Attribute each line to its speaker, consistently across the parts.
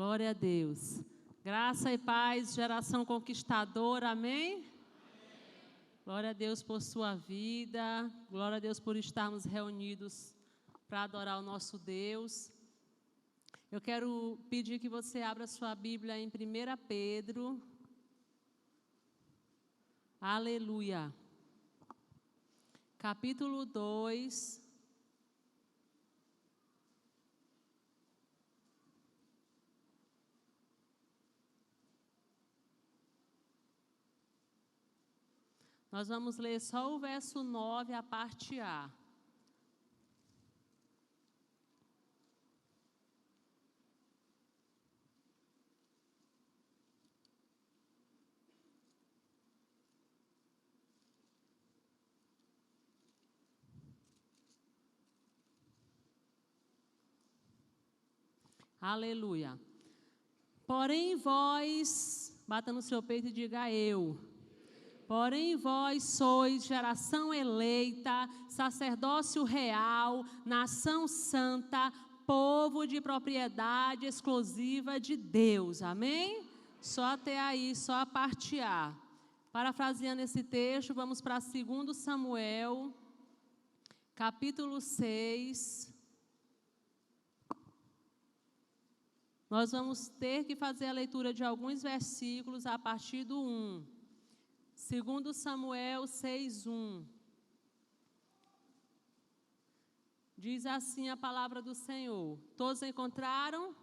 Speaker 1: Glória a Deus. Graça e paz, geração conquistadora, amém? Glória a Deus por sua vida, glória a Deus por estarmos reunidos para adorar o nosso Deus. Eu quero pedir que você abra sua Bíblia em 1 Pedro. Aleluia. Capítulo 2. Nós vamos ler só o verso 9, a parte A. Aleluia. Porém vós, bata no seu peito e diga eu. Porém vós sois geração eleita, sacerdócio real, nação santa, povo de propriedade exclusiva de Deus. Amém? Só até aí, só a parte A. Parafraseando esse texto, vamos para 2 Samuel, capítulo 6. Nós vamos ter que fazer a leitura de alguns versículos a partir do 1. 2 Samuel 6:1. Diz assim a palavra do Senhor. Todos encontraram?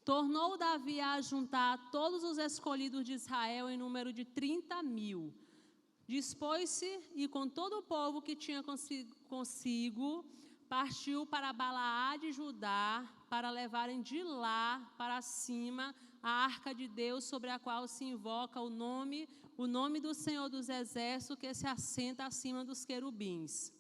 Speaker 1: Tornou Davi a juntar todos os escolhidos de Israel em número de 30.000. Dispôs-se e com todo o povo que tinha consigo, partiu para Balaá de Judá, para levarem de lá para cima a arca de Deus, sobre a qual se invoca o nome do Senhor dos Exércitos, que se assenta acima dos querubins.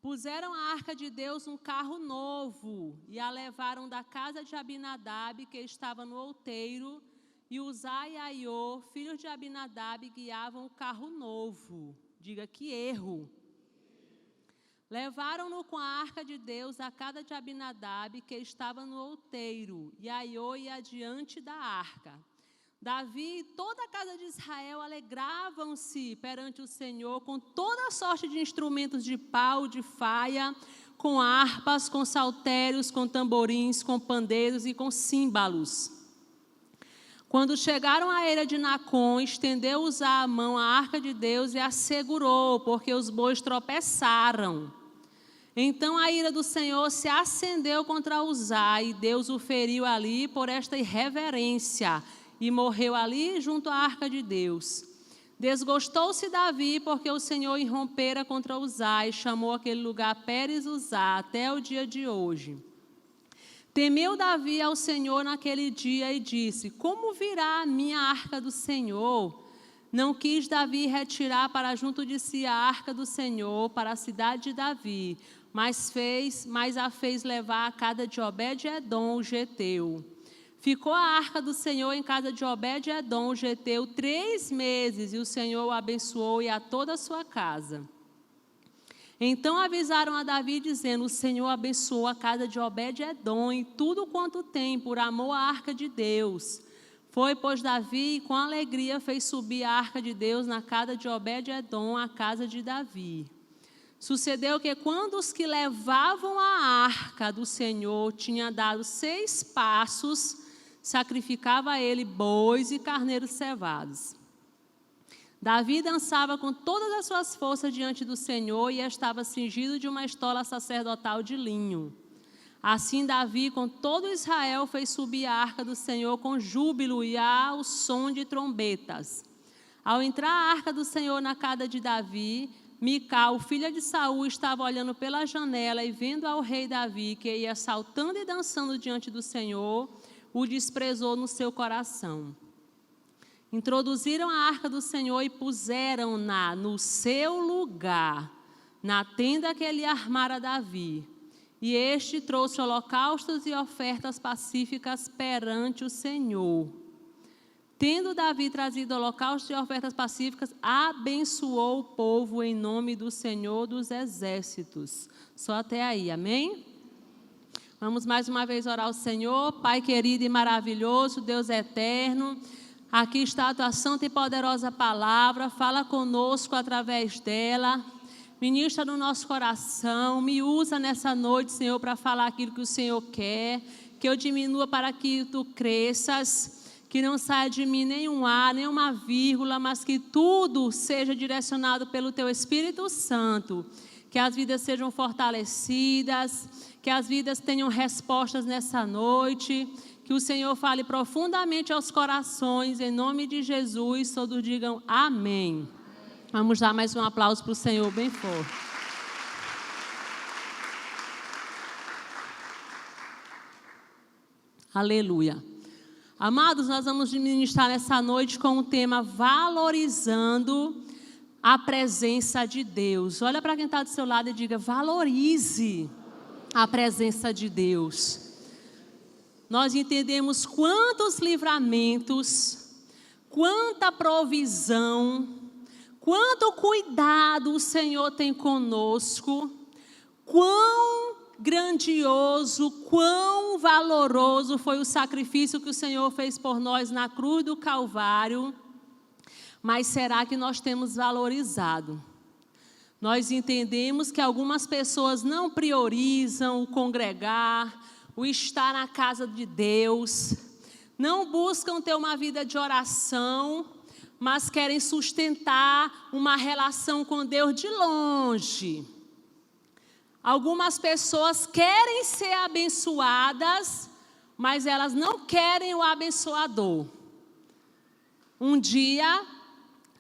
Speaker 1: Puseram a arca de Deus num carro novo e a levaram da casa de Abinadab, que estava no outeiro, e Uzai e Aiô, filhos de Abinadab, guiavam o carro novo. Diga que erro! Levaram-no com a arca de Deus à casa de Abinadab, que estava no outeiro, e Aiô ia adiante da arca. Davi e toda a casa de Israel alegravam-se perante o Senhor com toda a sorte de instrumentos de pau, de faia, com harpas, com saltérios, com tamborins, com pandeiros e com símbalos. Quando chegaram à eira de Nacon, estendeu Uzá a mão à arca de Deus e a segurou, porque os bois tropeçaram. Então a ira do Senhor se acendeu contra Uzá, e Deus o feriu ali por esta irreverência, e morreu ali junto à arca de Deus. Desgostou-se Davi, porque o Senhor irrompera contra Uzá, e chamou aquele lugar Pérez Uzá, até o dia de hoje. Temeu Davi ao Senhor naquele dia e disse: como virá a minha arca do Senhor? Não quis Davi retirar para junto de si a arca do Senhor para a cidade de Davi, mas a fez levar à casa de Obed-edom, o geteu. Ficou a arca do Senhor em casa de Obed-edom, o geteu, 3 meses, e o Senhor o abençoou e a toda a sua casa. Então avisaram a Davi, dizendo: o Senhor abençoou a casa de Obed-edom e tudo quanto tem, por amor à arca de Deus. Foi, pois, Davi, e com alegria fez subir a arca de Deus na casa de Obed-edom, a casa de Davi. Sucedeu que, quando os que levavam a arca do Senhor tinham dado 6 passos, sacrificava a ele bois e carneiros cevados. Davi dançava com todas as suas forças diante do Senhor e estava cingido de uma estola sacerdotal de linho. Assim Davi, com todo Israel, fez subir a arca do Senhor com júbilo e ao som de trombetas. Ao entrar a arca do Senhor na casa de Davi, Mical, filha de Saul, estava olhando pela janela e vendo ao rei Davi, que ia saltando e dançando diante do Senhor, o desprezou no seu coração. Introduziram a arca do Senhor e puseram-na no seu lugar, na tenda que ele armara a Davi. E este trouxe holocaustos e ofertas pacíficas perante o Senhor. Tendo Davi trazido holocaustos e ofertas pacíficas, abençoou o povo em nome do Senhor dos Exércitos. Só até aí, amém? Vamos mais uma vez orar ao Senhor. Pai querido e maravilhoso, Deus eterno, aqui está a tua santa e poderosa palavra. Fala conosco através dela. Ministra no nosso coração. Me usa nessa noite, Senhor, para falar aquilo que o Senhor quer. Que eu diminua para que tu cresças. Que não saia de mim nenhum A, nenhuma vírgula, mas que tudo seja direcionado pelo teu Espírito Santo. Que as vidas sejam fortalecidas, que as vidas tenham respostas nessa noite, que o Senhor fale profundamente aos corações, em nome de Jesus, todos digam amém. Vamos dar mais um aplauso para o Senhor bem forte. Aleluia. Amados, nós vamos ministrar nessa noite com o tema valorizando a presença de Deus. Olha para quem está do seu lado e diga, valorize a presença de Deus. Nós entendemos quantos livramentos, quanta provisão, quanto cuidado o Senhor tem conosco, quão grandioso, quão valoroso foi o sacrifício que o Senhor fez por nós na cruz do Calvário. Mas será que nós temos valorizado? Nós entendemos que algumas pessoas não priorizam o congregar, o estar na casa de Deus, não buscam ter uma vida de oração, mas querem sustentar uma relação com Deus de longe. Algumas pessoas querem ser abençoadas, mas elas não querem o abençoador. Um dia,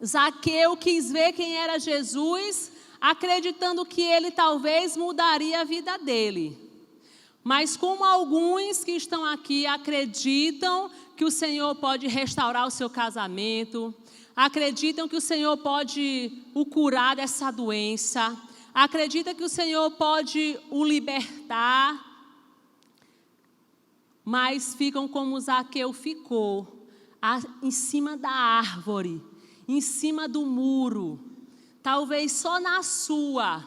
Speaker 1: Zaqueu quis ver quem era Jesus, acreditando que ele talvez mudaria a vida dele. Mas como alguns que estão aqui acreditam que o Senhor pode restaurar o seu casamento, acreditam que o Senhor pode o curar dessa doença, acreditam que o Senhor pode o libertar, mas ficam como Zaqueu ficou, em cima da árvore, em cima do muro, talvez só na sua,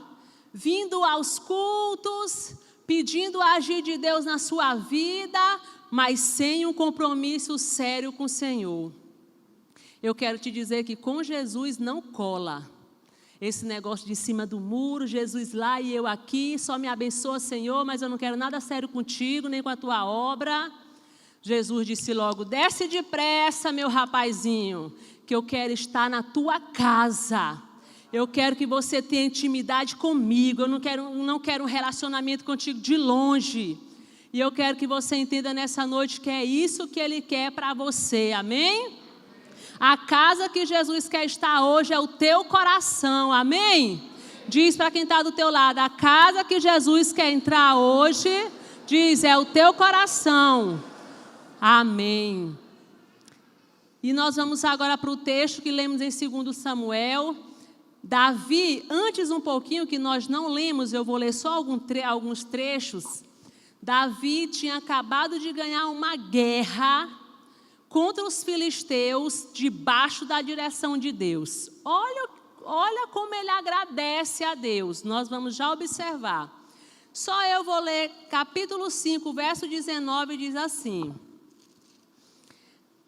Speaker 1: vindo aos cultos, pedindo a agir de Deus na sua vida, mas sem um compromisso sério com o Senhor. Eu quero te dizer que com Jesus não cola. Esse negócio de cima do muro, Jesus lá e eu aqui, só me abençoa, Senhor, mas eu não quero nada sério contigo, nem com a tua obra. Jesus disse logo, desce depressa, meu rapazinho, que eu quero estar na tua casa. Eu quero que você tenha intimidade comigo. Eu não quero um relacionamento contigo de longe. E eu quero que você entenda nessa noite que é isso que Ele quer para você. Amém? A casa que Jesus quer estar hoje é o teu coração. Amém? Diz para quem está do teu lado, a casa que Jesus quer entrar hoje, diz, é o teu coração. Amém. E nós vamos agora para o texto que lemos em 2 Samuel. Davi, antes um pouquinho que nós não lemos, eu vou ler só alguns trechos. Davi tinha acabado de ganhar uma guerra contra os filisteus debaixo da direção de Deus. Olha como ele agradece a Deus, nós vamos já observar. Só eu vou ler capítulo 5, verso 19, diz assim.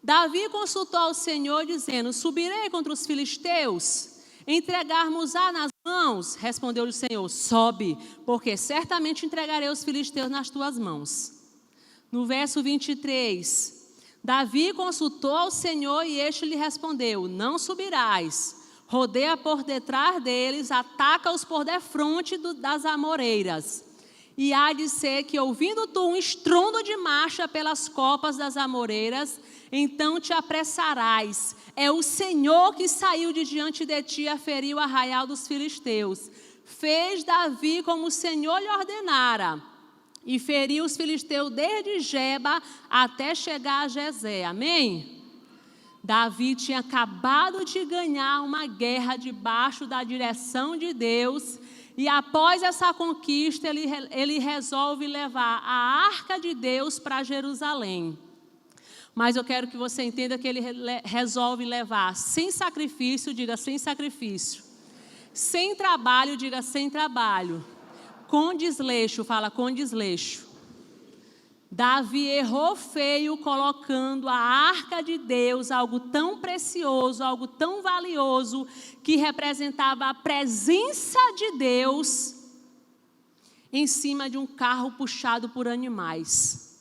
Speaker 1: Davi consultou ao Senhor, dizendo, subirei contra os filisteus, entregarmos-á nas mãos? Respondeu-lhe o Senhor, sobe, porque certamente entregarei os filisteus nas tuas mãos. No verso 23, Davi consultou ao Senhor e este lhe respondeu, não subirás, rodeia por detrás deles, ataca-os por defronte das amoreiras. E há de ser que, ouvindo tu um estrondo de marcha pelas copas das amoreiras, então te apressarás. É o Senhor que saiu de diante de ti a ferir o arraial dos filisteus. Fez Davi como o Senhor lhe ordenara, e feriu os filisteus desde Geba até chegar a Jezé. Amém? Davi tinha acabado de ganhar uma guerra debaixo da direção de Deus. E após essa conquista, ele resolve levar a arca de Deus para Jerusalém. Mas eu quero que você entenda que ele resolve levar sem sacrifício, diga sem sacrifício. Sem trabalho, diga sem trabalho. Com desleixo, fala com desleixo. Davi errou feio colocando a arca de Deus, algo tão precioso, algo tão valioso, que representava a presença de Deus, em cima de um carro puxado por animais.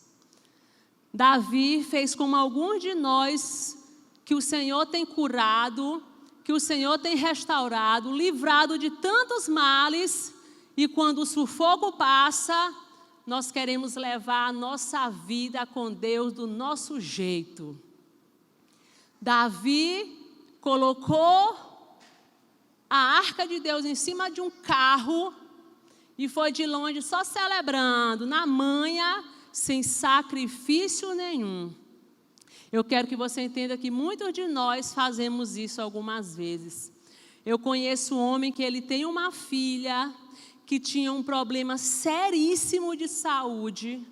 Speaker 1: Davi fez como alguns de nós, que o Senhor tem curado, que o Senhor tem restaurado, livrado de tantos males, e quando o sufoco passa, nós queremos levar a nossa vida com Deus do nosso jeito. Davi colocou a arca de Deus em cima de um carro e foi de longe só celebrando, na manha, sem sacrifício nenhum. Eu quero que você entenda que muitos de nós fazemos isso algumas vezes. Eu conheço um homem que ele tem uma filha que tinha um problema seríssimo de saúde,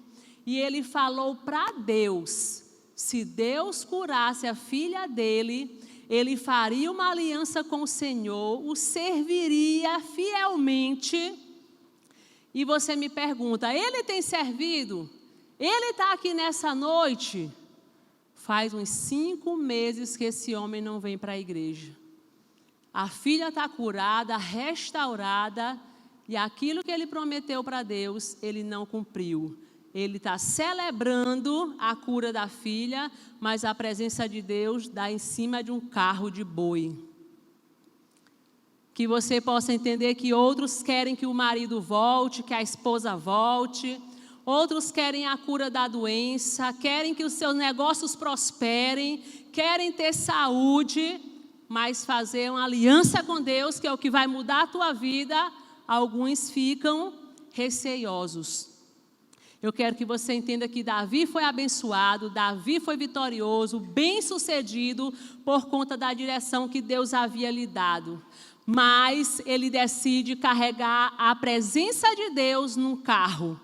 Speaker 1: e ele falou para Deus, se Deus curasse a filha dele, ele faria uma aliança com o Senhor, o serviria fielmente. E você me pergunta, ele tem servido? Ele está aqui nessa noite? Faz uns 5 meses que esse homem não vem para a igreja. A filha está curada, restaurada, e aquilo que ele prometeu para Deus, ele não cumpriu. Ele está celebrando a cura da filha, mas a presença de Deus dá em cima de um carro de boi. Que você possa entender que outros querem que o marido volte, que a esposa volte. Outros querem a cura da doença, querem que os seus negócios prosperem, querem ter saúde, mas fazer uma aliança com Deus, que é o que vai mudar a tua vida, alguns ficam receiosos. Eu quero que você entenda que Davi foi abençoado, Davi foi vitorioso, bem-sucedido por conta da direção que Deus havia lhe dado. Mas ele decide carregar a presença de Deus num carro.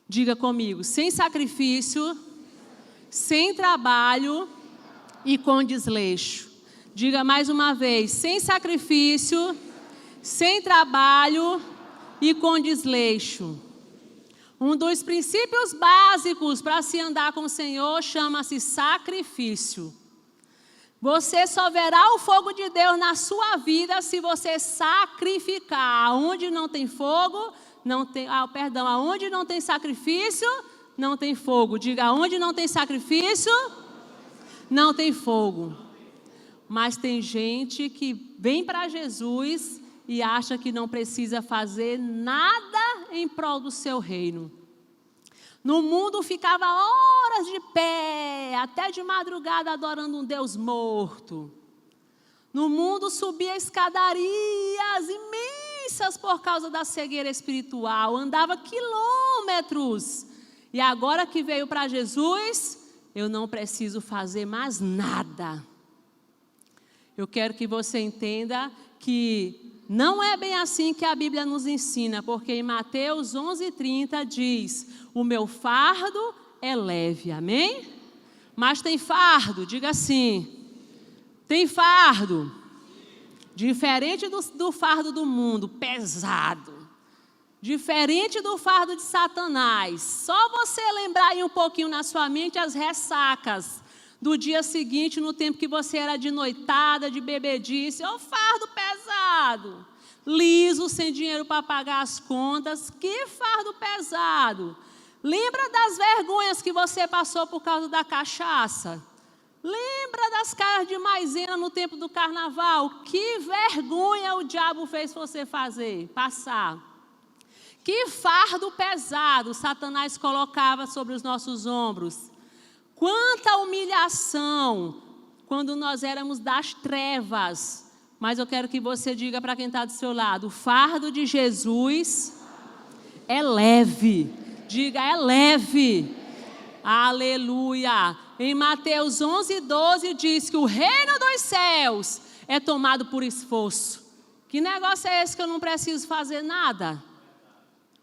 Speaker 1: Diga comigo, sem sacrifício, sem trabalho e com desleixo. Diga mais uma vez, sem sacrifício, sem trabalho e com desleixo. Um dos princípios básicos para se andar com o Senhor chama-se sacrifício. Você só verá o fogo de Deus na sua vida se você sacrificar. Aonde não tem fogo, aonde não tem sacrifício, não tem fogo. Diga, aonde não tem sacrifício, não tem fogo. Mas tem gente que vem para Jesus e acha que não precisa fazer nada em prol do seu reino. No mundo ficava horas de pé, até de madrugada adorando um Deus morto. No mundo subia escadarias imensas por causa da cegueira espiritual, andava quilômetros. E agora que veio para Jesus, eu não preciso fazer mais nada. Eu quero que você entenda que não é bem assim que a Bíblia nos ensina, porque em Mateus 11:30 diz, o meu fardo é leve, amém? Mas tem fardo, diga assim, tem fardo, diferente do fardo do mundo, pesado, diferente do fardo de Satanás. Só você lembrar aí um pouquinho na sua mente as ressacas do dia seguinte, no tempo que você era de noitada, de bebedice, ô fardo pesado, liso, sem dinheiro para pagar as contas, que fardo pesado. Lembra das vergonhas que você passou por causa da cachaça? Lembra das caras de maisena no tempo do carnaval? Que vergonha o diabo fez você passar. Que fardo pesado Satanás colocava sobre os nossos ombros. Quanta humilhação quando nós éramos das trevas. Mas eu quero que você diga para quem está do seu lado, o fardo de Jesus é leve. Diga, é leve. Aleluia. Em Mateus 11:12 diz que o reino dos céus é tomado por esforço. Que negócio é esse que eu não preciso fazer nada?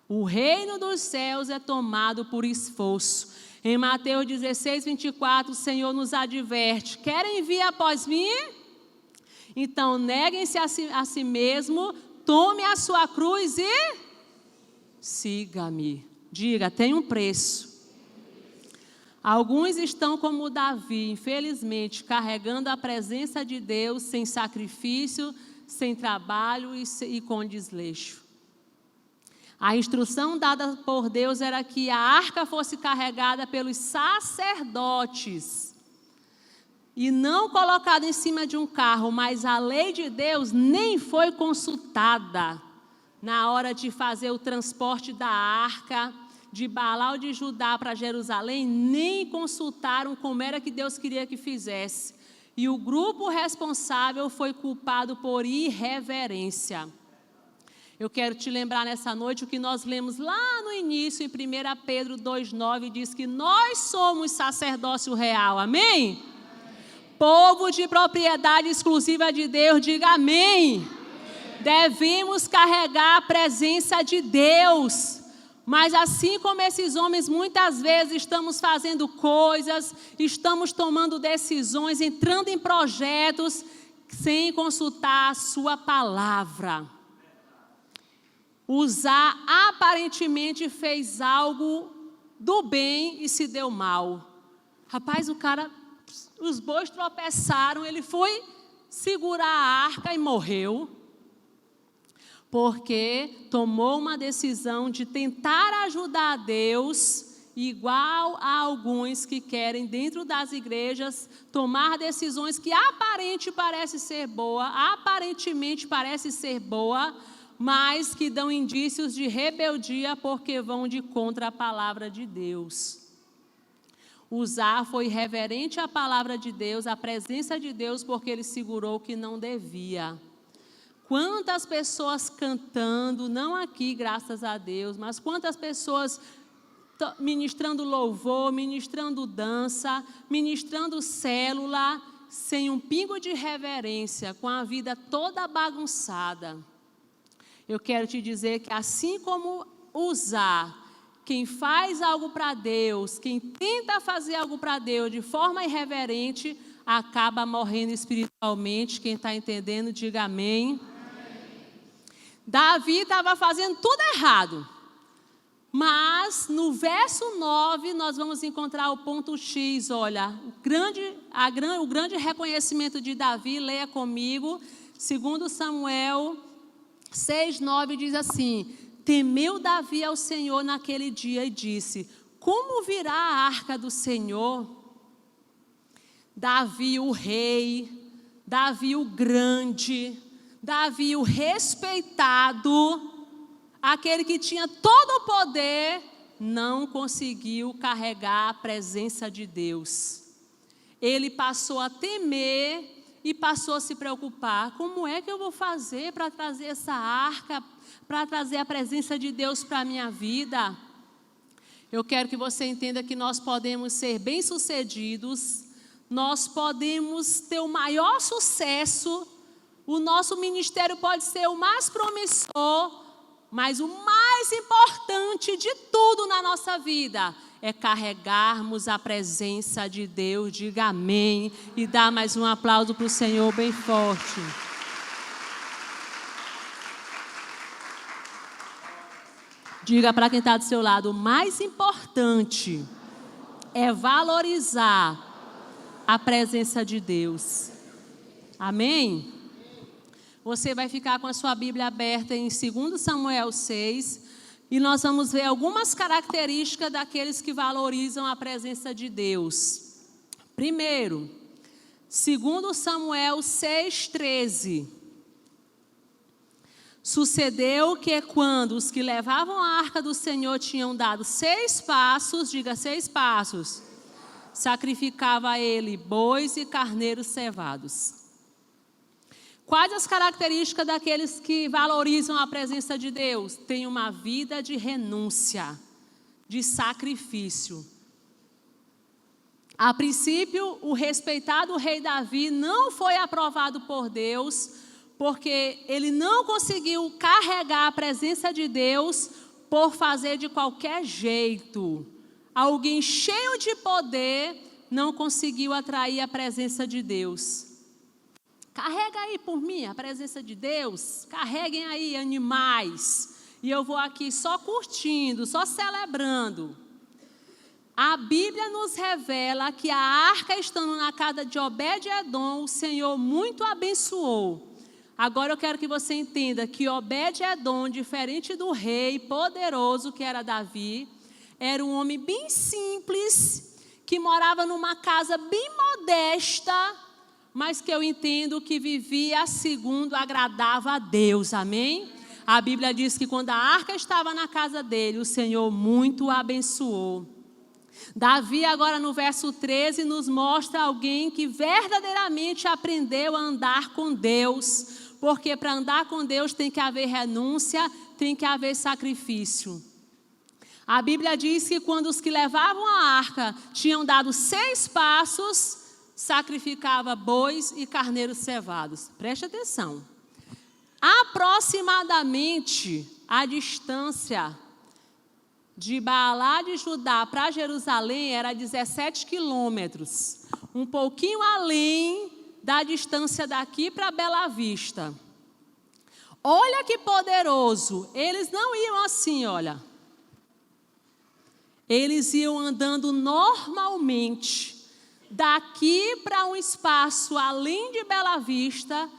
Speaker 1: O reino dos céus é tomado por esforço. Em Mateus 16:24, o Senhor nos adverte, querem vir após mim? Então neguem-se a si mesmo, tome a sua cruz e siga-me. Diga, tem um preço. Alguns estão como Davi, infelizmente, carregando a presença de Deus sem sacrifício, sem trabalho e com desleixo. A instrução dada por Deus era que a arca fosse carregada pelos sacerdotes e não colocada em cima de um carro, mas a lei de Deus nem foi consultada na hora de fazer o transporte da arca de Baal de Judá para Jerusalém, nem consultaram como era que Deus queria que fizesse. E o grupo responsável foi culpado por irreverência. Eu quero te lembrar nessa noite o que nós lemos lá no início, em 1 Pedro 2,9, diz que nós somos sacerdócio real, amém? Povo de propriedade exclusiva de Deus, diga amém. Devemos carregar a presença de Deus. Mas assim como esses homens, muitas vezes estamos fazendo coisas, estamos tomando decisões, entrando em projetos, sem consultar a sua palavra. Uzá aparentemente fez algo do bem e se deu mal. Rapaz, os bois tropeçaram, ele foi segurar a arca e morreu. Porque tomou uma decisão de tentar ajudar a Deus, igual a alguns que querem, dentro das igrejas, tomar decisões que aparentemente parece ser boa, mas que dão indícios de rebeldia porque vão de contra a palavra de Deus. Uzá foi reverente à palavra de Deus, à presença de Deus, porque ele segurou o que não devia. Quantas pessoas cantando, não aqui, graças a Deus, mas quantas pessoas ministrando louvor, ministrando dança, ministrando célula, sem um pingo de reverência, com a vida toda bagunçada. Eu quero te dizer que assim como Uzá, quem faz algo para Deus, quem tenta fazer algo para Deus de forma irreverente, acaba morrendo espiritualmente. Quem está entendendo, diga amém. Davi estava fazendo tudo errado, mas no verso 9 nós vamos encontrar o ponto X, olha, o grande reconhecimento de Davi. Leia comigo, 2 Samuel 6,9 diz assim: temeu Davi ao Senhor naquele dia e disse: como virá a arca do Senhor? Davi o rei, Davi o grande, Davi o respeitado, aquele que tinha todo o poder, não conseguiu carregar a presença de Deus. Ele passou a temer e passou a se preocupar: como é que eu vou fazer para trazer essa arca, para trazer a presença de Deus para a minha vida? Eu quero que você entenda que nós podemos ser bem-sucedidos, nós podemos ter o maior sucesso, o nosso ministério pode ser o mais promissor, mas o mais importante de tudo na nossa vida é carregarmos a presença de Deus. Diga amém e dá mais um aplauso para o Senhor bem forte. Diga para quem está do seu lado: o mais importante é valorizar a presença de Deus. Amém? Você vai ficar com a sua Bíblia aberta em 2 Samuel 6 e nós vamos ver algumas características daqueles que valorizam a presença de Deus. Primeiro, 2 Samuel 6,13. Sucedeu que quando os que levavam a arca do Senhor tinham dado 6 passos, diga 6 passos, sacrificava ele bois e carneiros cevados. Quais as características daqueles que valorizam a presença de Deus? Tem uma vida de renúncia, de sacrifício. A princípio, o respeitado rei Davi não foi aprovado por Deus, porque ele não conseguiu carregar a presença de Deus por fazer de qualquer jeito. Alguém cheio de poder não conseguiu atrair a presença de Deus. Carrega aí por mim a presença de Deus, carreguem aí animais, e eu vou aqui só curtindo, só celebrando. A Bíblia nos revela que a arca estando na casa de Obed-Edom, o Senhor muito abençoou. Agora eu quero que você entenda que Obed-Edom, diferente do rei poderoso que era Davi, era um homem bem simples, que morava numa casa bem modesta, mas que eu entendo que vivia segundo agradava a Deus, amém? A Bíblia diz que quando a arca estava na casa dele, o Senhor muito o abençoou. Davi agora no verso 13 nos mostra alguém que verdadeiramente aprendeu a andar com Deus, porque para andar com Deus tem que haver renúncia, tem que haver sacrifício. A Bíblia diz que quando os que levavam a arca tinham dado 6 passos, sacrificava bois e carneiros cevados. Preste atenção. Aproximadamente a distância de Baalá de Judá para Jerusalém era 17 quilômetros. Um pouquinho além da distância daqui para Bela Vista. Olha que poderoso. Eles não iam assim, olha. Eles iam andando normalmente. Daqui para um espaço além de Bela Vista,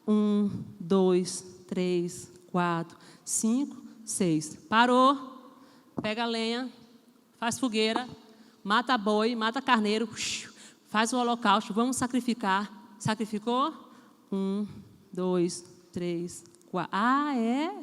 Speaker 1: 1, 2, 3, 4, 5, 6. Parou, pega a lenha, faz fogueira, mata boi, mata carneiro, faz o holocausto, vamos sacrificar. Sacrificou? 1, 2, 3, 4. Ah, é?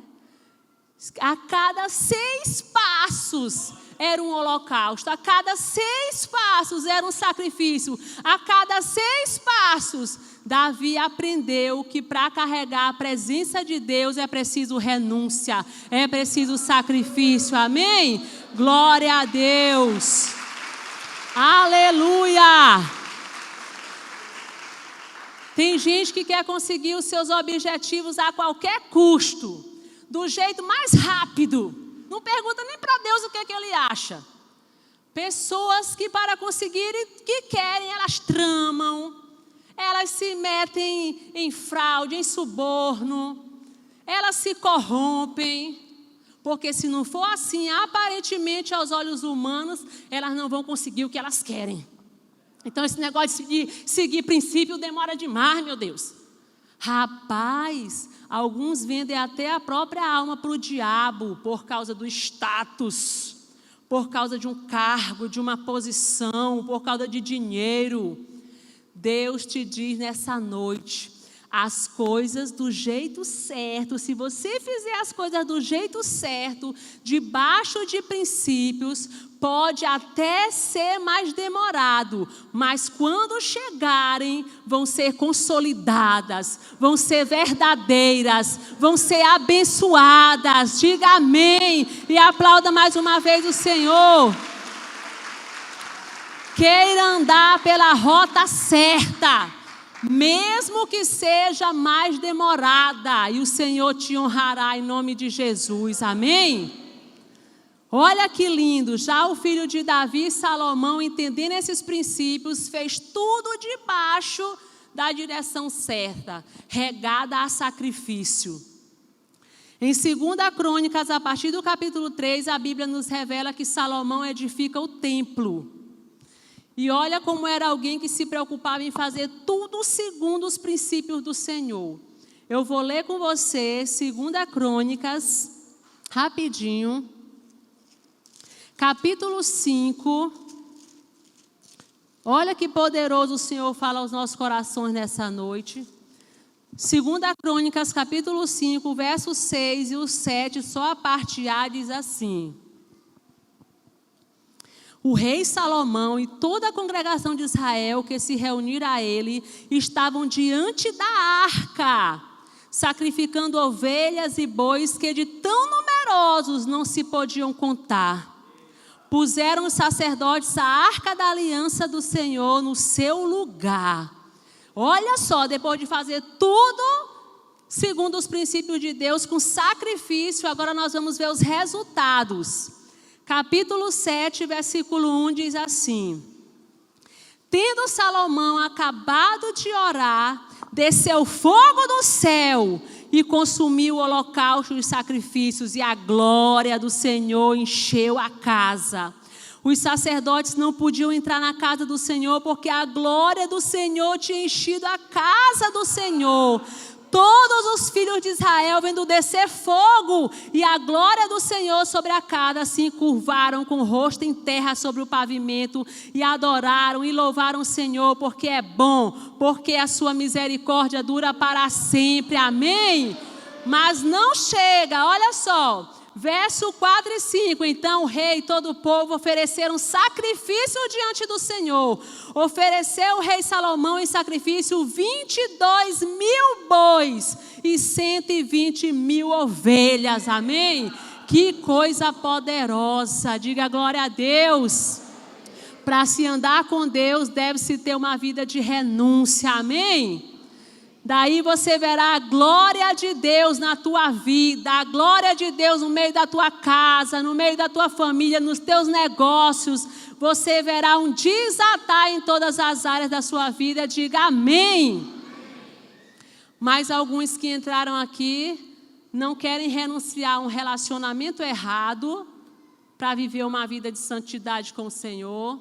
Speaker 1: A cada 6 passos era um holocausto, a cada 6 passos era um sacrifício, a cada 6 passos Davi aprendeu que para carregar a presença de Deus é preciso renúncia, é preciso sacrifício, amém? Glória a Deus, aleluia! Tem gente que quer conseguir os seus objetivos a qualquer custo, do jeito mais rápido. Não pergunta nem para Deus o que ele acha. Pessoas que para conseguirem o que querem, elas tramam, elas se metem em fraude, em suborno, elas se corrompem, porque se não for assim, aparentemente aos olhos humanos, elas não vão conseguir o que elas querem. Então esse negócio de seguir princípio demora demais, meu Deus. Rapaz, alguns vendem até a própria alma para o diabo por causa do status, por causa de um cargo, de uma posição, por causa de dinheiro. Deus te diz nessa noite, as coisas do jeito certo, se você fizer as coisas do jeito certo, debaixo de princípios, pode até ser mais demorado, mas quando chegarem, vão ser consolidadas, vão ser verdadeiras, vão ser abençoadas. Diga amém e aplauda mais uma vez o Senhor. Queira andar pela rota certa, mesmo que seja mais demorada, e o Senhor te honrará em nome de Jesus, amém? Olha que lindo, já o filho de Davi, Salomão, entendendo esses princípios, fez tudo debaixo da direção certa, regada a sacrifício. Em 2 Crônicas, a partir do capítulo 3, a Bíblia nos revela que Salomão edifica o templo. E olha como era alguém que se preocupava em fazer tudo segundo os princípios do Senhor. Eu vou ler com você 2 Crônicas, rapidinho. Capítulo 5, olha que poderoso o Senhor fala aos nossos corações nessa noite. 2 Crônicas, capítulo 5, versos 6 e o 7, só a parte A diz assim: o rei Salomão e toda a congregação de Israel que se reuniram a ele, estavam diante da arca, sacrificando ovelhas e bois que de tão numerosos não se podiam contar. Puseram os sacerdotes a arca da aliança do Senhor no seu lugar. Olha só, depois de fazer tudo segundo os princípios de Deus, com sacrifício, agora nós vamos ver os resultados. Capítulo 7, versículo 1 diz assim: tendo Salomão acabado de orar, desceu fogo do céu e consumiu o holocausto e os sacrifícios, e a glória do Senhor encheu a casa. Os sacerdotes não podiam entrar na casa do Senhor porque a glória do Senhor tinha enchido a casa do Senhor. Todos os filhos de Israel, vendo descer fogo e a glória do Senhor sobre a casa, se encurvaram com o rosto em terra sobre o pavimento e adoraram e louvaram o Senhor, porque é bom, porque a sua misericórdia dura para sempre. Amém? Mas não chega, olha só. Verso 4 e 5, então o rei e todo o povo ofereceram sacrifício diante do Senhor. Ofereceu o rei Salomão em sacrifício 22.000 bois e 120.000 ovelhas, amém? Que coisa poderosa, diga glória a Deus. Para se andar com Deus, deve-se ter uma vida de renúncia, amém? Daí você verá a glória de Deus na tua vida, a glória de Deus no meio da tua casa, no meio da tua família, nos teus negócios. Você verá um desatar em todas as áreas da sua vida. Diga amém. Mas alguns que entraram aqui não querem renunciar a um relacionamento errado para viver uma vida de santidade com o Senhor.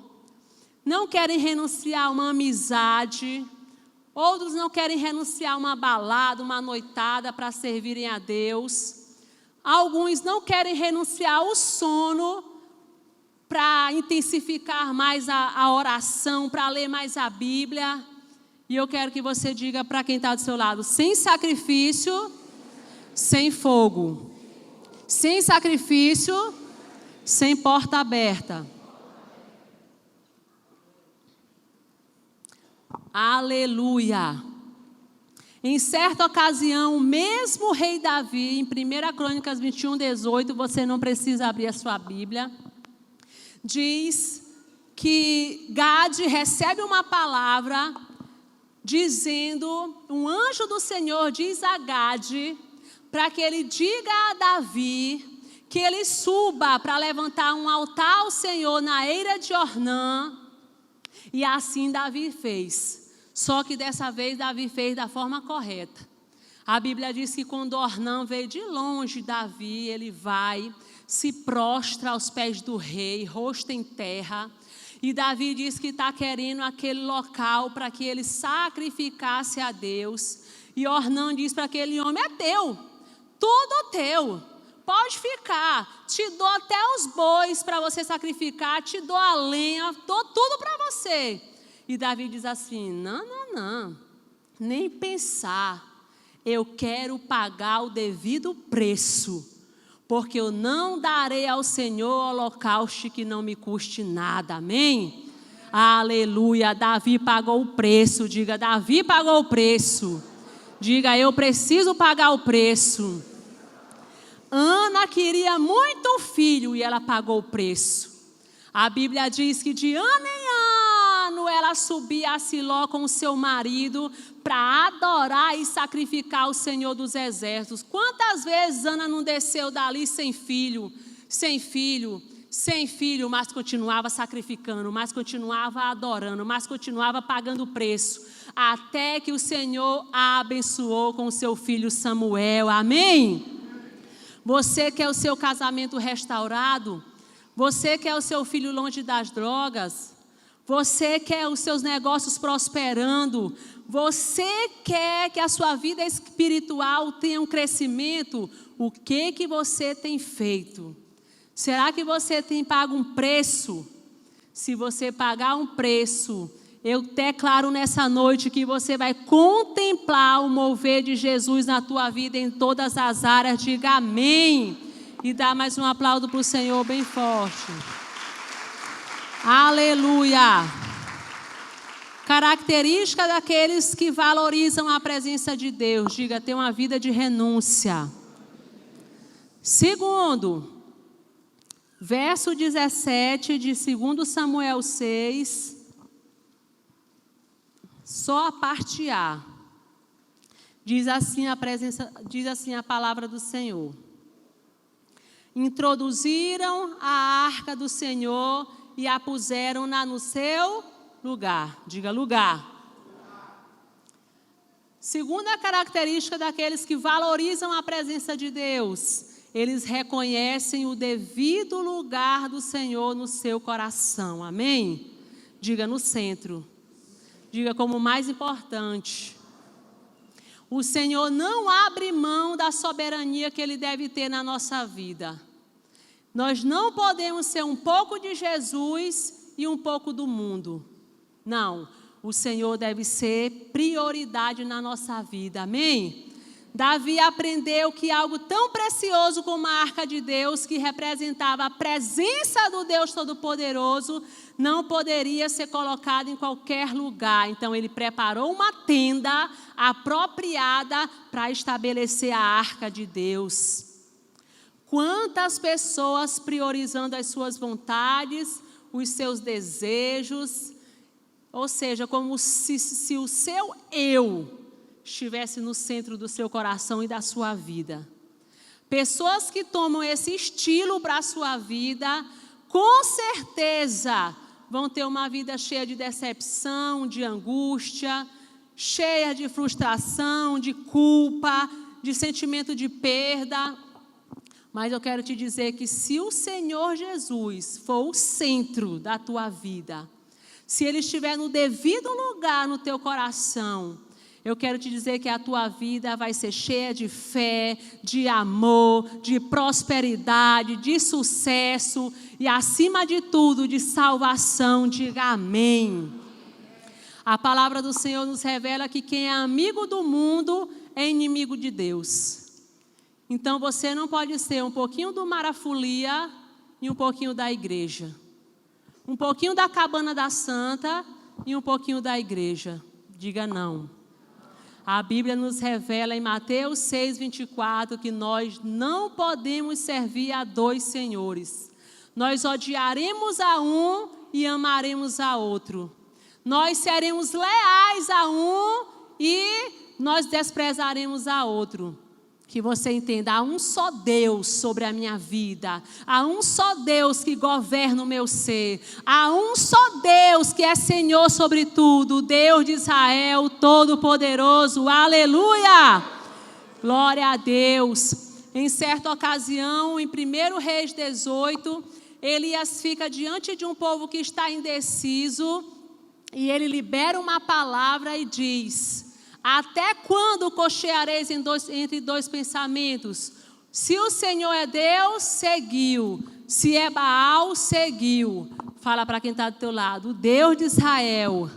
Speaker 1: Não querem renunciar a uma amizade. Outros não querem renunciar a uma balada, uma noitada para servirem a Deus. Alguns não querem renunciar ao sono para intensificar mais a oração, para ler mais a Bíblia. E eu quero que você diga para quem está do seu lado: sem sacrifício, sem fogo. Sem sacrifício, sem porta aberta. Aleluia. Em certa ocasião, o mesmo rei Davi, em 1 Crônicas 21, 18, você não precisa abrir a sua Bíblia, diz que Gade recebe uma palavra dizendo, um anjo do Senhor diz a Gade, para que ele diga a Davi que ele suba para levantar um altar ao Senhor na eira de Ornã. E assim Davi fez. Só que dessa vez Davi fez da forma correta. A Bíblia diz que quando Ornã veio de longe, Davi, ele vai, se prostra aos pés do rei, rosto em terra. E Davi diz que está querendo aquele local para que ele sacrificasse a Deus. E Ornã diz para aquele homem: é teu, tudo teu. Pode ficar, te dou até os bois para você sacrificar, te dou a lenha, dou tudo para você. E Davi diz assim: não, nem pensar, eu quero pagar o devido preço, porque eu não darei ao Senhor holocausto que não me custe nada, amém? Aleluia, Davi pagou o preço, diga, Davi pagou o preço, diga, eu preciso pagar o preço. Ana queria muito um filho e ela pagou o preço. A Bíblia diz que de ano em ano ela subia a Siló com o seu marido para adorar e sacrificar o Senhor dos Exércitos. Quantas vezes Ana não desceu dali sem filho, mas continuava sacrificando, mas continuava adorando, mas continuava pagando o preço, até que o Senhor a abençoou com o seu filho Samuel, amém? Você quer o seu casamento restaurado? Você quer o seu filho longe das drogas? Você quer os seus negócios prosperando? Você quer que a sua vida espiritual tenha um crescimento? O que você tem feito? Será que você tem pago um preço? Se você pagar um preço, eu declaro nessa noite que você vai contemplar o mover de Jesus na tua vida em todas as áreas. Diga amém. E dá mais um aplauso para o Senhor bem forte. Aleluia. Característica daqueles que valorizam a presença de Deus. Diga, ter uma vida de renúncia. Segundo, verso 17 de 2 Samuel 6. Só a parte A. Diz assim a palavra do Senhor. Introduziram a arca do Senhor e a puseram-na no seu lugar. Diga lugar. Segunda característica daqueles que valorizam a presença de Deus. eles reconhecem o devido lugar do Senhor no seu coração. Amém? Diga no centro. Diga como mais importante. O Senhor não abre mão da soberania que Ele deve ter na nossa vida. Nós não podemos ser um pouco de Jesus e um pouco do mundo. Não, o Senhor deve ser prioridade na nossa vida. Amém? Davi aprendeu que algo tão precioso como a arca de Deus, que representava a presença do Deus Todo-Poderoso, não poderia ser colocado em qualquer lugar. Então ele preparou uma tenda apropriada para estabelecer a arca de Deus. Quantas pessoas priorizando as suas vontades, os seus desejos, ou seja, como se o seu eu estivesse no centro do seu coração e da sua vida. Pessoas que tomam esse estilo para a sua vida, com certeza vão ter uma vida cheia de decepção, de angústia, cheia de frustração, de culpa, de sentimento de perda. Mas eu quero te dizer que se o Senhor Jesus for o centro da tua vida, se Ele estiver no devido lugar no teu coração, eu quero te dizer que a tua vida vai ser cheia de fé, de amor, de prosperidade, de sucesso e, acima de tudo, de salvação. Diga amém. A palavra do Senhor nos revela que quem é amigo do mundo é inimigo de Deus. Então você não pode ser um pouquinho do Marafolia e um pouquinho da igreja. Um pouquinho da cabana da santa e um pouquinho da igreja. Diga não. A Bíblia nos revela em Mateus 6:24 que nós não podemos servir a dois senhores. Nós odiaremos a um e amaremos a outro. Nós seremos leais a um e nós desprezaremos a outro. Que você entenda, há um só Deus sobre a minha vida, há um só Deus que governa o meu ser, há um só Deus que é Senhor sobre tudo, o Deus de Israel, Todo-Poderoso, aleluia! Glória a Deus. Em certa ocasião, em 1 Reis 18, Elias fica diante de um povo que está indeciso e ele libera uma palavra e diz: até quando cocheareis entre dois pensamentos? Se o Senhor é Deus, seguiu. Se é Baal, seguiu. Fala para quem está do teu lado. O Deus de Israel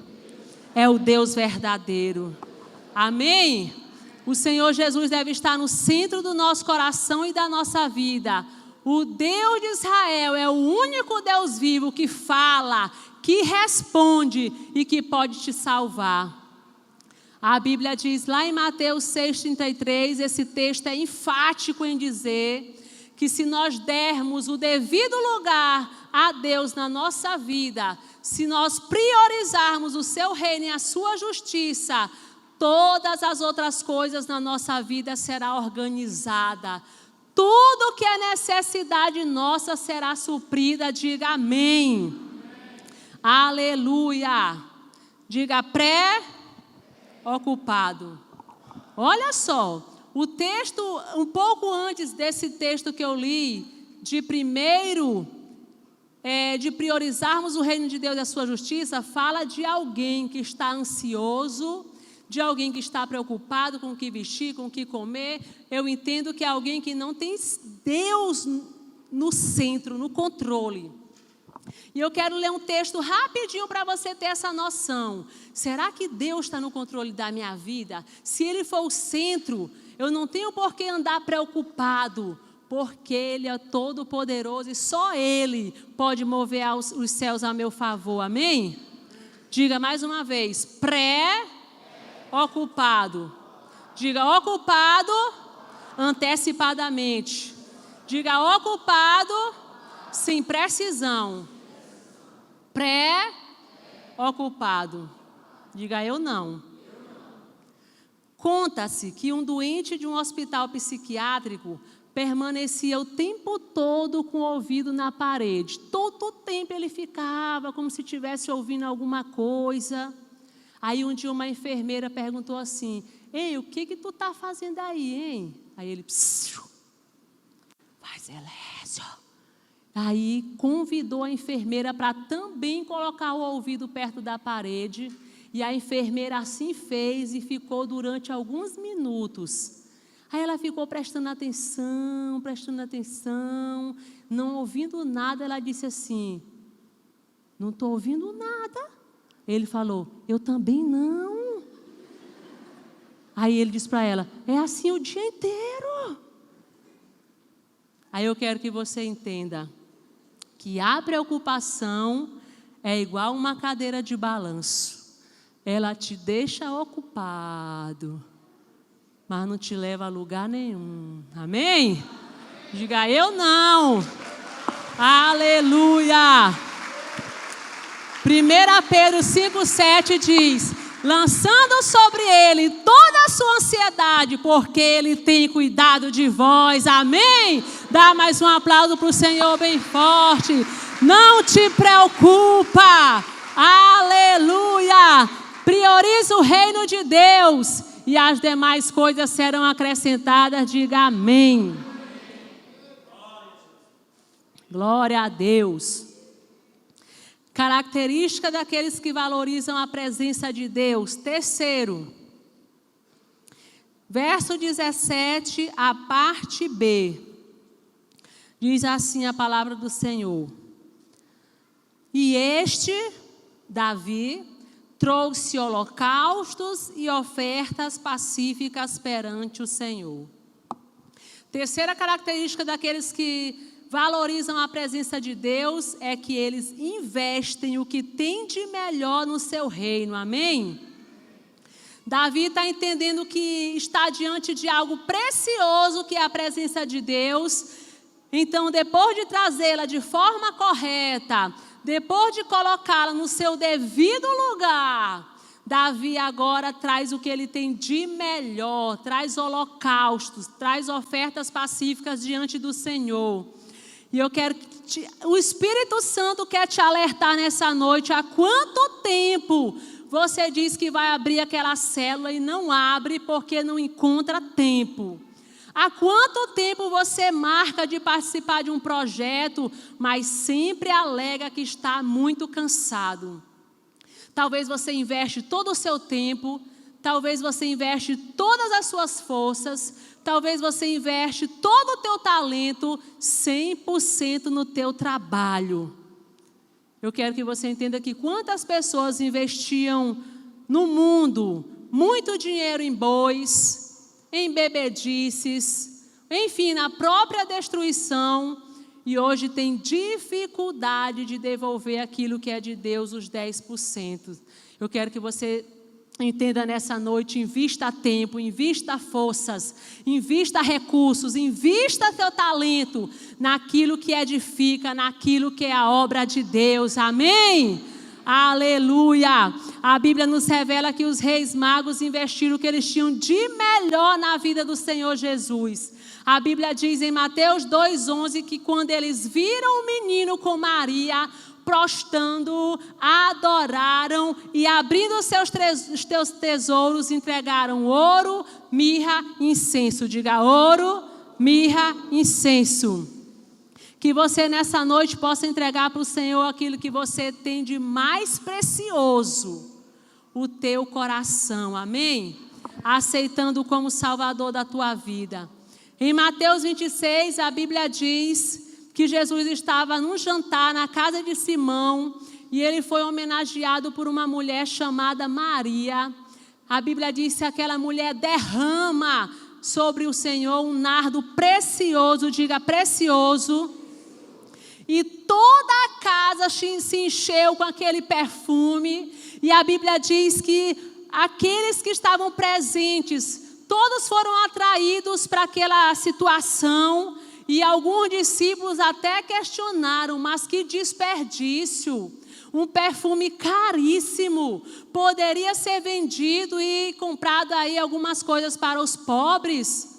Speaker 1: é o Deus verdadeiro. Amém? O Senhor Jesus deve estar no centro do nosso coração e da nossa vida. O Deus de Israel é o único Deus vivo que fala, que responde e que pode te salvar. A Bíblia diz lá em Mateus 6,33, esse texto é enfático em dizer que se nós dermos o devido lugar a Deus na nossa vida, se nós priorizarmos o seu reino e a sua justiça, todas as outras coisas na nossa vida será organizada. Tudo que é necessidade nossa será suprida. Diga amém. Aleluia. Diga pré-ocupado. Olha só, o texto, um pouco antes desse texto que eu li, de priorizarmos o reino de Deus e a sua justiça, fala de alguém que está ansioso, de alguém que está preocupado com o que vestir, com o que comer. Eu entendo que é alguém que não tem Deus no centro, no controle. E eu quero ler um texto rapidinho para você ter essa noção. Será que Deus está no controle da minha vida? Se Ele for o centro, eu não tenho por que andar preocupado, porque Ele é todo poderoso e só Ele pode mover os céus a meu favor. Amém? Diga mais uma vez, pré-ocupado. Diga ocupado antecipadamente. Diga ocupado sem precisão. Pré-ocupado. Diga eu não. Conta-se que um doente de um hospital psiquiátrico permanecia o tempo todo com o ouvido na parede. Todo o tempo ele ficava como se estivesse ouvindo alguma coisa. Aí um dia uma enfermeira perguntou assim: ei, o que tu está fazendo aí, hein? Aí ele, silêncio. Aí convidou a enfermeira para também colocar o ouvido perto da parede. E a enfermeira assim fez e ficou durante alguns minutos. Aí ela ficou prestando atenção, não ouvindo nada. Ela disse assim: não estou ouvindo nada. Ele falou: eu também não. Aí ele disse para ela: é assim o dia inteiro. Aí eu quero que você entenda que a preocupação é igual uma cadeira de balanço. Ela te deixa ocupado, mas não te leva a lugar nenhum. Amém? Diga: eu não. Aleluia. 1 Pedro 5,7 diz: lançando sobre ele toda a sua ansiedade, porque ele tem cuidado de vós. Amém? Dá mais um aplauso para o Senhor bem forte. Não te preocupa. Aleluia. Prioriza o reino de Deus e as demais coisas serão acrescentadas. Diga amém. Glória a Deus. Característica daqueles que valorizam a presença de Deus. Terceiro, verso 17, a parte B. Diz assim a palavra do Senhor: e este, Davi, trouxe holocaustos e ofertas pacíficas perante o Senhor. Terceira característica daqueles que valorizam a presença de Deus é que eles investem o que tem de melhor no seu reino. Amém? Davi está entendendo que está diante de algo precioso, que é a presença de Deus. Então, depois de trazê-la de forma correta, depois de colocá-la no seu devido lugar, Davi agora traz o que ele tem de melhor, traz holocaustos, traz ofertas pacíficas diante do Senhor. E eu quero que o Espírito Santo quer te alertar nessa noite. Há quanto tempo você diz que vai abrir aquela célula e não abre porque não encontra tempo? Há quanto tempo você marca de participar de um projeto, mas sempre alega que está muito cansado? Talvez você investe todo o seu tempo, talvez você investe todas as suas forças, talvez você investe todo o teu talento, 100% no teu trabalho. Eu quero que você entenda que quantas pessoas investiam no mundo muito dinheiro em bois, em bebedices, enfim, na própria destruição, e hoje tem dificuldade de devolver aquilo que é de Deus, os 10%. Eu quero que você entenda nessa noite: invista tempo, invista forças, invista recursos, invista seu talento naquilo que edifica, naquilo que é a obra de Deus. Amém? Aleluia! A Bíblia nos revela que os reis magos investiram o que eles tinham de melhor na vida do Senhor Jesus. A Bíblia diz em Mateus 2,11 que quando eles viram o menino com Maria, prostrando, adoraram e abrindo os seus tesouros, entregaram ouro, mirra e incenso. Diga: ouro, mirra, incenso. Que você nessa noite possa entregar para o Senhor aquilo que você tem de mais precioso, o teu coração. Amém? Aceitando como Salvador da tua vida. Em Mateus 26, a Bíblia diz que Jesus estava num jantar na casa de Simão e ele foi homenageado por uma mulher chamada Maria. A Bíblia diz que aquela mulher derrama sobre o Senhor um nardo precioso. Diga: precioso. E toda a casa se encheu com aquele perfume. E a Bíblia diz que aqueles que estavam presentes, todos foram atraídos para aquela situação. E alguns discípulos até questionaram: mas que desperdício! Um perfume caríssimo poderia ser vendido e comprado aí algumas coisas para os pobres.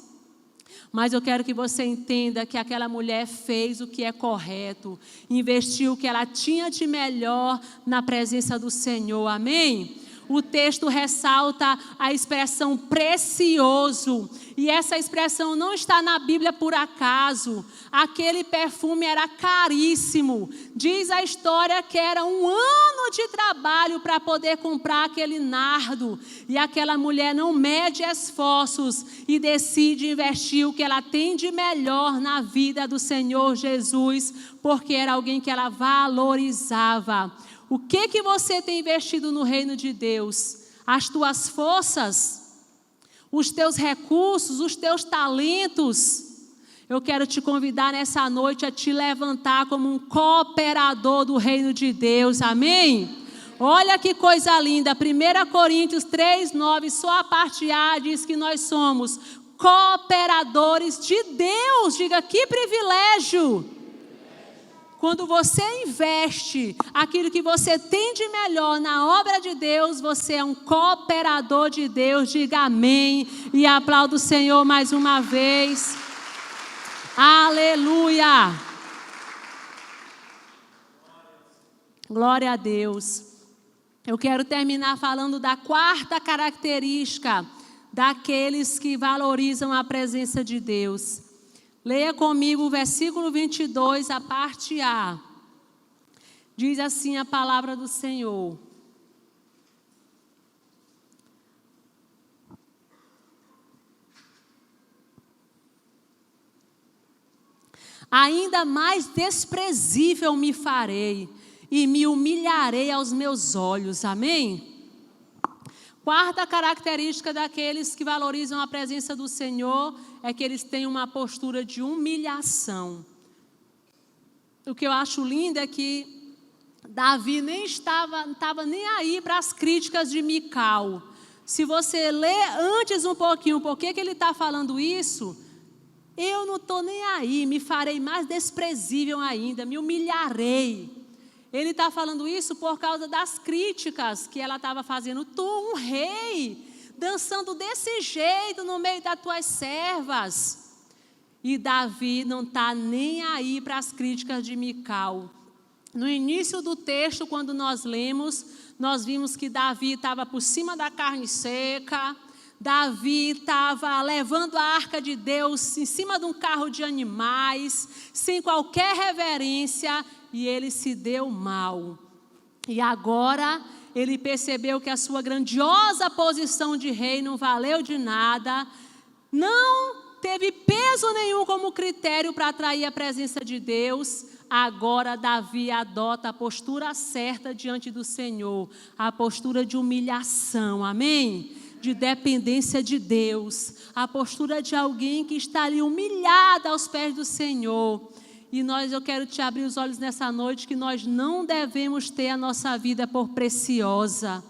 Speaker 1: Mas eu quero que você entenda que aquela mulher fez o que é correto, investiu o que ela tinha de melhor na presença do Senhor. Amém? O texto ressalta a expressão precioso. E essa expressão não está na Bíblia por acaso. Aquele perfume era caríssimo. Diz a história que era um ano de trabalho para poder comprar aquele nardo. E aquela mulher não mede esforços e decide investir o que ela tem de melhor na vida do Senhor Jesus, porque era alguém que ela valorizava. O que você tem investido no reino de Deus? As tuas forças? Os teus recursos? Os teus talentos? Eu quero te convidar nessa noite a te levantar como um cooperador do reino de Deus, amém? Olha que coisa linda, 1 Coríntios 3:9, só a parte A diz que nós somos cooperadores de Deus. Diga, que privilégio! Quando você investe aquilo que você tem de melhor na obra de Deus, você é um cooperador de Deus. Diga amém e aplauda o Senhor mais uma vez. Aleluia! Glória a Deus. Eu quero terminar falando da quarta característica daqueles que valorizam a presença de Deus. Leia comigo o versículo 22, a parte A. Diz assim a palavra do Senhor. Ainda mais desprezível me farei e me humilharei aos meus olhos. Amém? Quarta característica daqueles que valorizam a presença do Senhor é que eles têm uma postura de humilhação. O que eu acho lindo é que Davi nem estava nem aí para as críticas de Mical. Se você lê antes um pouquinho por que ele está falando isso, eu não estou nem aí, me farei mais desprezível ainda, me humilharei. Ele está falando isso por causa das críticas que ela estava fazendo. Tu, um rei, dançando desse jeito no meio das tuas servas. E Davi não está nem aí para as críticas de Mical. No início do texto, quando nós lemos, nós vimos que Davi estava por cima da carne seca. Davi estava levando a arca de Deus em cima de um carro de animais, sem qualquer reverência, e ele se deu mal. E agora ele percebeu que a sua grandiosa posição de rei não valeu de nada, não teve peso nenhum como critério para atrair a presença de Deus. Agora Davi adota a postura certa diante do Senhor, a postura de humilhação, amém? De dependência de Deus, a postura de alguém que está ali humilhada aos pés do Senhor. E eu quero te abrir os olhos nessa noite que nós não devemos ter a nossa vida por preciosa.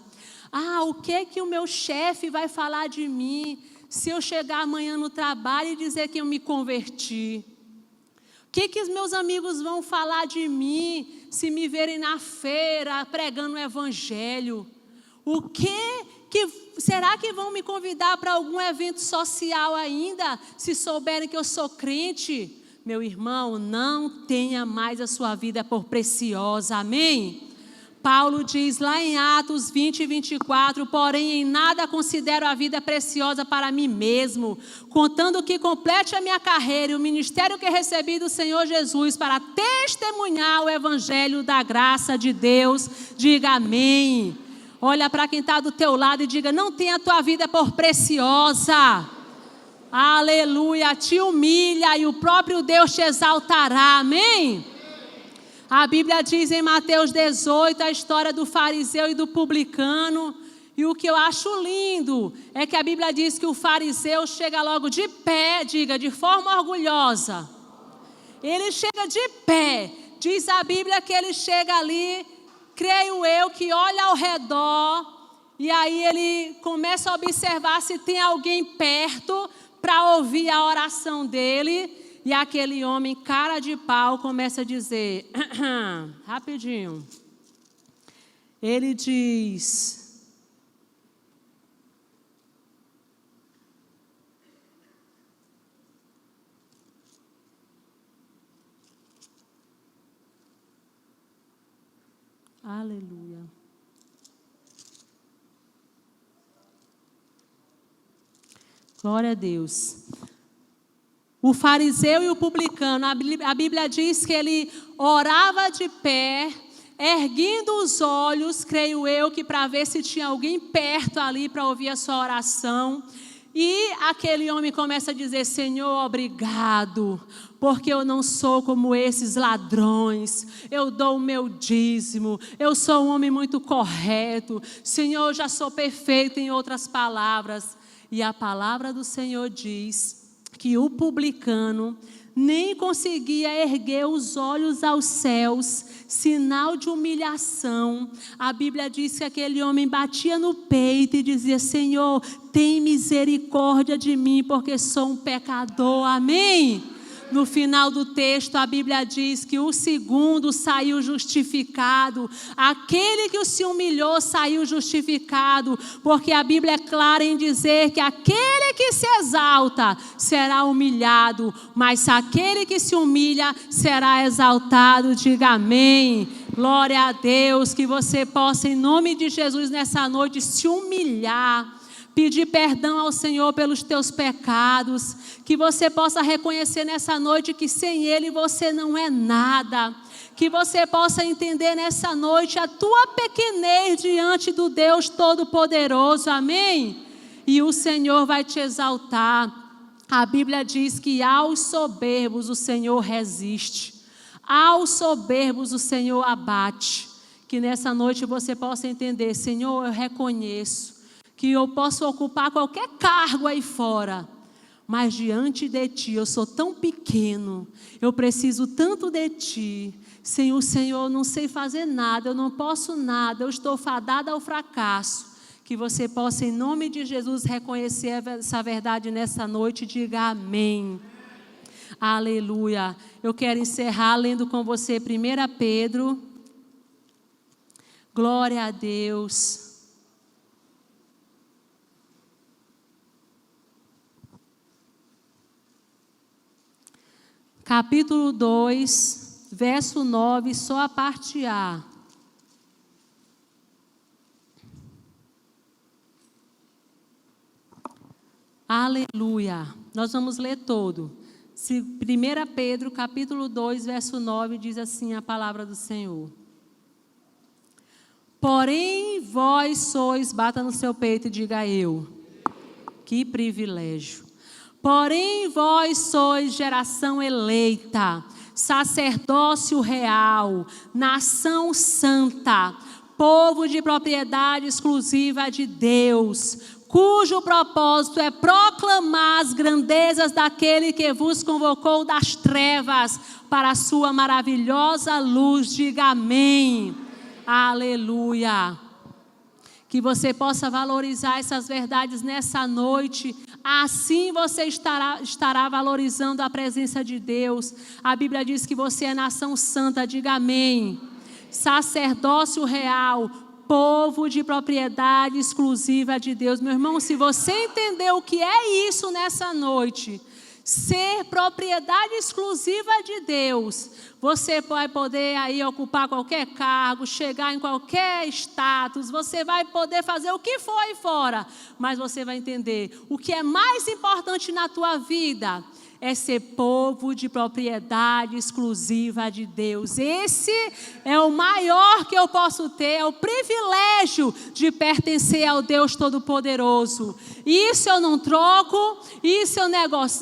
Speaker 1: O que o meu chefe vai falar de mim se eu chegar amanhã no trabalho e dizer que eu me converti? O que os meus amigos vão falar de mim se me verem na feira pregando o evangelho? Será que vão me convidar para algum evento social ainda, se souberem que eu sou crente? Meu irmão, não tenha mais a sua vida por preciosa, amém? Paulo diz lá em Atos 20, 24, porém em nada considero a vida preciosa para mim mesmo, contando que complete a minha carreira e o ministério que recebi do Senhor Jesus para testemunhar o evangelho da graça de Deus. Diga amém. Olha para quem está do teu lado e diga, não tenha a tua vida por preciosa. Aleluia, te humilha e o próprio Deus te exaltará, amém? A Bíblia diz em Mateus 18 a história do fariseu e do publicano. E o que eu acho lindo é que a Bíblia diz que o fariseu chega logo de pé, diga, de forma orgulhosa. Ele chega de pé, diz a Bíblia que ele chega ali, creio eu, que olha ao redor. E aí ele começa a observar se tem alguém perto para ouvir a oração dele, e aquele homem, cara de pau, começa a dizer, rapidinho, ele diz, aleluia, Glória a Deus. O fariseu e o publicano, a Bíblia diz que ele orava de pé, erguendo os olhos, creio eu, que para ver se tinha alguém perto ali para ouvir a sua oração. E aquele homem começa a dizer: Senhor, obrigado, porque eu não sou como esses ladrões, eu dou o meu dízimo, eu sou um homem muito correto, Senhor, eu já sou perfeito, em outras palavras. E a palavra do Senhor diz que o publicano nem conseguia erguer os olhos aos céus, sinal de humilhação. A Bíblia diz que aquele homem batia no peito e dizia: Senhor, tem misericórdia de mim, porque sou um pecador. Amém? No final do texto, a Bíblia diz que o segundo saiu justificado. Aquele que se humilhou saiu justificado, porque a Bíblia é clara em dizer que aquele que se exalta será humilhado, mas aquele que se humilha será exaltado. Diga amém. Glória a Deus, que você possa, em nome de Jesus, nessa noite, se humilhar, pedir perdão ao Senhor pelos teus pecados, que você possa reconhecer nessa noite que sem Ele você não é nada, que você possa entender nessa noite a tua pequenez diante do Deus Todo-Poderoso, amém? E o Senhor vai te exaltar. A Bíblia diz que aos soberbos o Senhor resiste, aos soberbos o Senhor abate. Que nessa noite você possa entender: Senhor, eu reconheço que eu posso ocupar qualquer cargo aí fora, mas diante de Ti eu sou tão pequeno, eu preciso tanto de Ti. Sem o Senhor eu não sei fazer nada, eu não posso nada, eu estou fadada ao fracasso. Que você possa, em nome de Jesus, reconhecer essa verdade nessa noite. Diga amém. Aleluia. Eu quero encerrar lendo com você 1 Pedro. Glória a Deus. Capítulo 2, verso 9, só a parte A. Aleluia. Nós vamos ler todo. 1 Pedro, capítulo 2, verso 9, diz assim a palavra do Senhor. Porém, vós sois, bata no seu peito e diga eu. Que privilégio. Porém, vós sois geração eleita, sacerdócio real, nação santa, povo de propriedade exclusiva de Deus, cujo propósito é proclamar as grandezas daquele que vos convocou das trevas para a sua maravilhosa luz. Diga amém. Aleluia. Que você possa valorizar essas verdades nessa noite. Assim você estará valorizando a presença de Deus. A Bíblia diz que você é nação santa. Diga amém. Sacerdócio real, povo de propriedade exclusiva de Deus. Meu irmão, se você entender o que é isso nessa noite, ser propriedade exclusiva de Deus, você vai poder aí ocupar qualquer cargo, chegar em qualquer status, você vai poder fazer o que for aí fora, mas você vai entender o que é mais importante na tua vida é ser povo de propriedade exclusiva de Deus. Esse é o maior que eu posso ter, é o privilégio de pertencer ao Deus Todo-Poderoso. Isso eu não troco, isso eu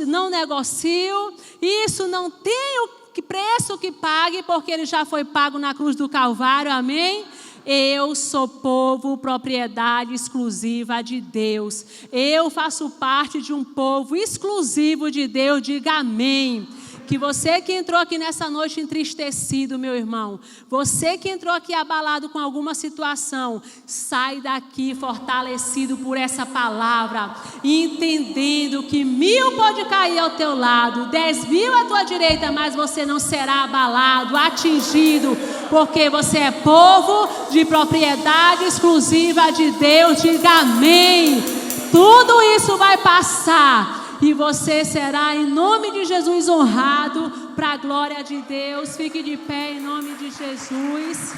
Speaker 1: não negocio, isso não tenho preço que pague, porque ele já foi pago na cruz do Calvário, amém? Eu sou povo, propriedade exclusiva de Deus. Eu faço parte de um povo exclusivo de Deus. Diga amém. Que você que entrou aqui nessa noite entristecido, meu irmão, você que entrou aqui abalado com alguma situação, sai daqui fortalecido por essa palavra, entendendo que 1000 pode cair ao teu lado, 10.000 à tua direita, mas você não será abalado, atingido, porque você é povo de propriedade exclusiva de Deus. Diga amém. Tudo isso vai passar. E você será, em nome de Jesus, honrado para a glória de Deus. Fique de pé em nome de Jesus.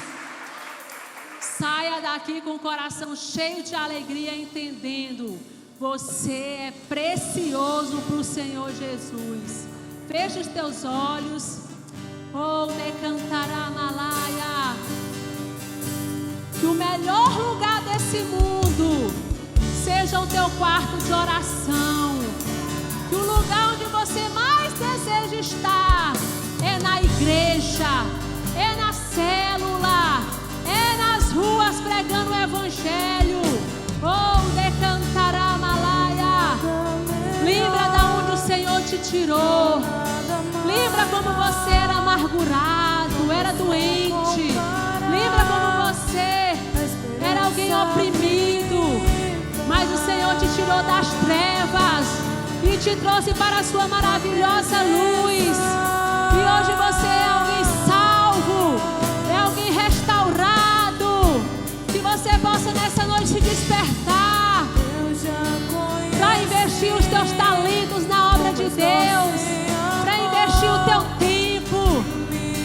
Speaker 1: Saia daqui com o coração cheio de alegria, entendendo Você é precioso para o Senhor Jesus. Feche os teus olhos. Oh, decantará Malaya. Que o melhor lugar desse mundo seja o teu quarto de oração. Que o lugar onde você mais deseja estar é na igreja, é na célula, é nas ruas pregando o evangelho. Oh, decantará Malaya. Lembra da onde o Senhor te tirou. Lembra como você era amargurado, era doente. Lembra como você era alguém oprimido. Mas o Senhor te tirou das trevas e te trouxe para a sua maravilhosa luz. E hoje você é alguém salvo, é alguém restaurado. Que você possa nessa noite se despertar para investir os teus talentos na obra de Deus, para investir o teu tempo.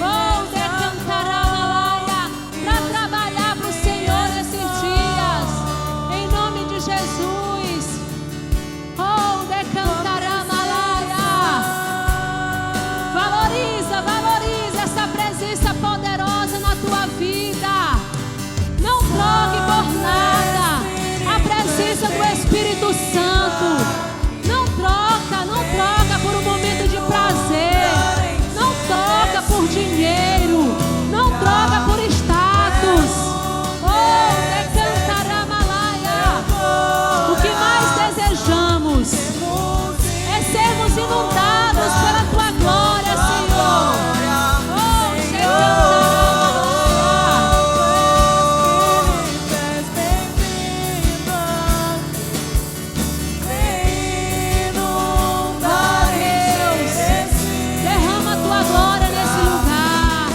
Speaker 1: Oh, decantará Malaya, para trabalhar para o Senhor nesses dias, em nome de Jesus. Oh, decantará Malaya. Valoriza essa presença poderosa na tua vida. Não troque por nada a presença do Espírito Santo. Não troca por um momento de prazer. Não troca por dinheiro. Não troca por status. Oh, decantará Malaya. O que mais desejamos é sermos inundados pela tua glória, Senhor. Oh, decantará derrama a tua glória nesse lugar.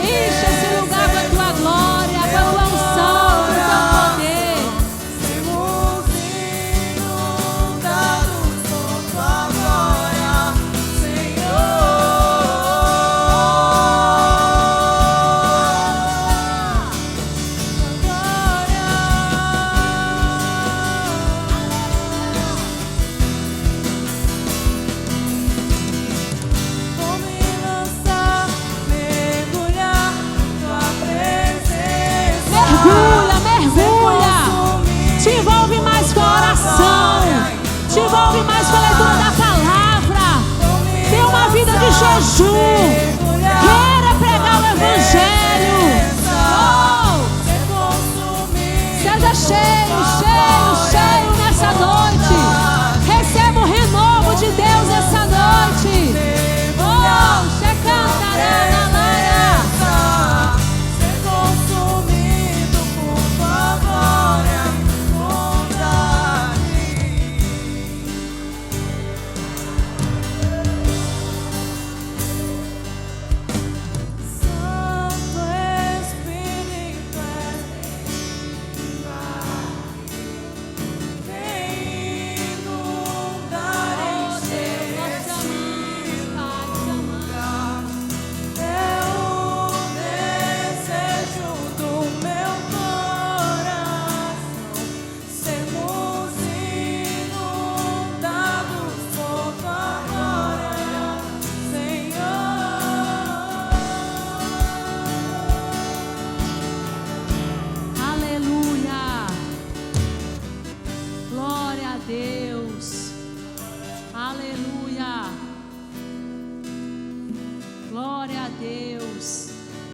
Speaker 1: Enche esse lugar com a tua glória, com a tua unção, com o teu poder.
Speaker 2: Sermos inundados com tua glória, Senhor. Vou me lançar, mergulhar na tua presença.
Speaker 1: Mergulha. Te envolve mais com a oração. Te envolve mais com a leitura da palavra. Tenha uma vida de jejum. Queira pregar o evangelho. Oh, seja cheio.